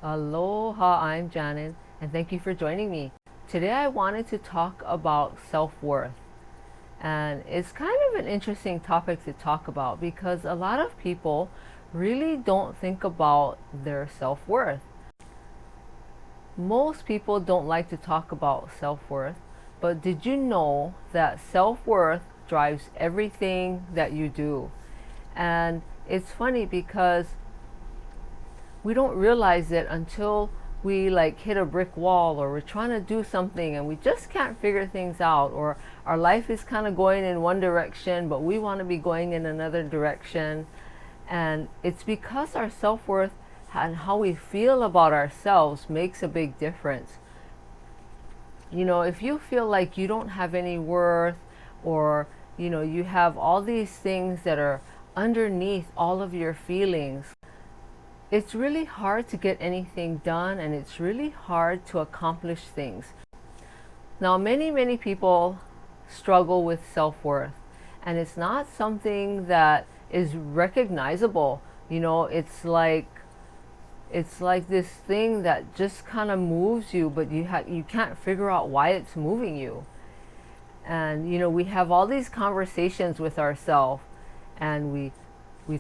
Aloha, I'm Janin, and thank you for joining me. Today I wanted to talk about self-worth. And it's kind of an interesting topic to talk about because a lot of people really don't think about their self-worth. Most people don't like to talk about self-worth, but did you know that self-worth drives everything that you do? And it's funny because we don't realize it until we like hit a brick wall, or we're trying to do something and we just can't figure things out, or our life is kind of going in one direction but we want to be going in another direction. And it's because our self-worth and how we feel about ourselves makes a big difference. If you feel like you don't have any worth, or you have all these things that are underneath all of your feelings, it's really hard to get anything done, and it's really hard to accomplish things. Now, many people struggle with self-worth, and it's not something that is recognizable. It's like this thing that just kind of moves you, but you can't figure out why it's moving you. And we have all these conversations with ourselves, and we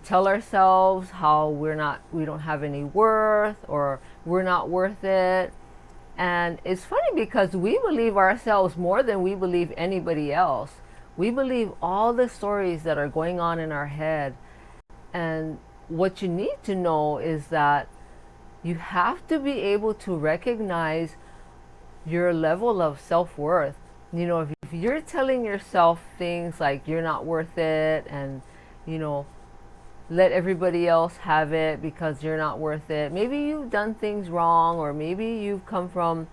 tell ourselves how we don't have any worth, or we're not worth it. And it's funny because we believe ourselves more than we believe anybody else. We believe all the stories that are going on in our head. And what you need to know is that you have to be able to recognize your level of self-worth. If you're telling yourself things like you're not worth it, and let everybody else have it because you're not worth it. Maybe you've done things wrong, or maybe you've come from,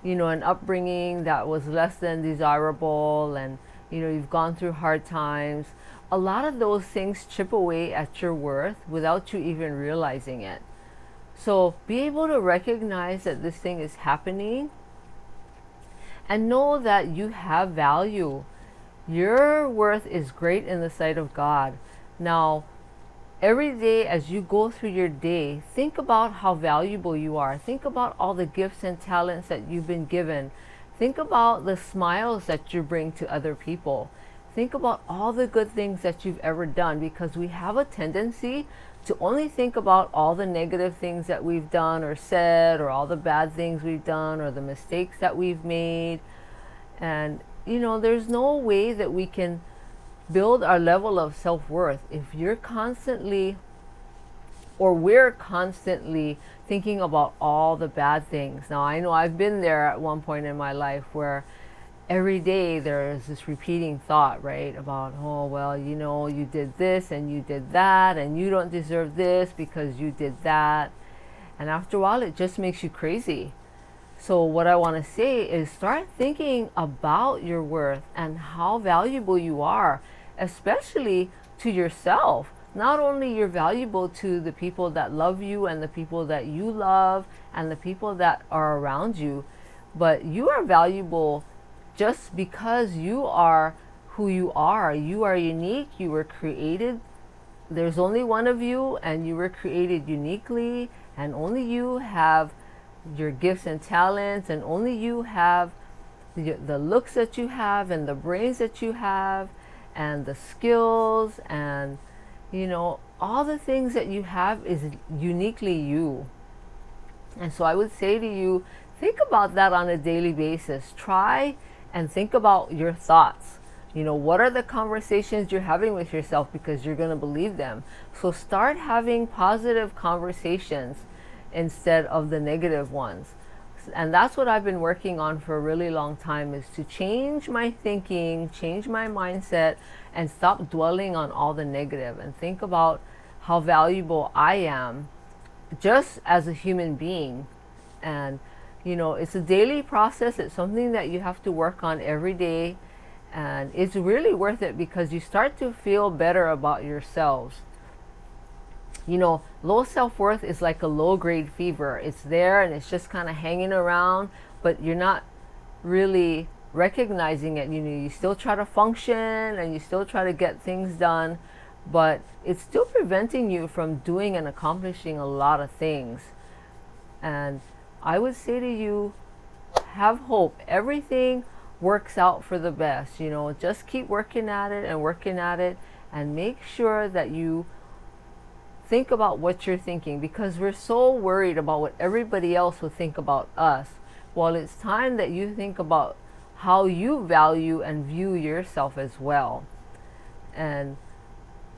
an upbringing that was less than desirable, and, you've gone through hard times. A lot of those things chip away at your worth without you even realizing it. So be able to recognize that this thing is happening and know that you have value. Your worth is great in the sight of God. Now, every day as you go through your day, think about how valuable you are. Think about all the gifts and talents that you've been given. Think about the smiles that you bring to other people. Think about all the good things that you've ever done, because we have a tendency to only think about all the negative things that we've done or said, or all the bad things we've done, or the mistakes that we've made. And there's no way that we can build our level of self-worth if you're constantly, or we're constantly thinking about all the bad things. Now, I know I've been there at one point in my life where every day there's this repeating thought, right? About, oh, well, you did this and you did that, and you don't deserve this because you did that. And after a while, it just makes you crazy. So what I want to say is start thinking about your worth and how valuable you are, especially to yourself. Not only you're valuable to the people that love you and the people that you love and the people that are around you, but you are valuable just because you are who you are. You are unique. You were created. There's only one of you, and you were created uniquely, and only you have your gifts and talents, and only you have the looks that you have, and the brains that you have, and the skills, and all the things that you have is uniquely you. And so I would say to you, think about that on a daily basis. Try and think about your thoughts. What are the conversations you're having with yourself, because you're going to believe them. So start having positive conversations instead of the negative ones. And that's what I've been working on for a really long time, is to change my thinking, change my mindset, and stop dwelling on all the negative, and think about how valuable I am just as a human being. And it's a daily process. It's something that you have to work on every day, and it's really worth it because you start to feel better about yourselves. Low self-worth is like a low-grade fever. It's there and it's just kind of hanging around, but you're not really recognizing it. You still try to function and you still try to get things done, but it's still preventing you from doing and accomplishing a lot of things. And I would say to you, have hope. Everything works out for the best. You know, just keep working at it and working at it, and make sure that you think about what you're thinking, because we're so worried about what everybody else will think about us. Well, it's time that you think about how you value and view yourself as well. And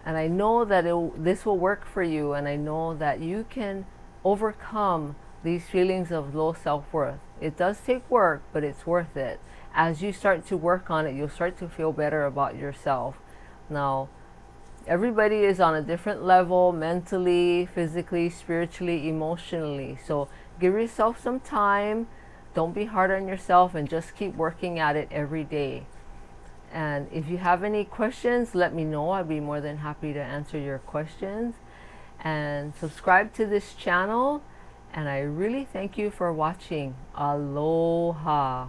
I know that this will work for you, and I know that you can overcome these feelings of low self-worth. It does take work, but it's worth it. As you start to work on it, you'll start to feel better about yourself. Now, everybody is on a different level, mentally, physically, spiritually, emotionally. So give yourself some time. Don't be hard on yourself, and just keep working at it every day. And if you have any questions, let me know. I'd be more than happy to answer your questions. And subscribe to this channel. And I really thank you for watching. Aloha.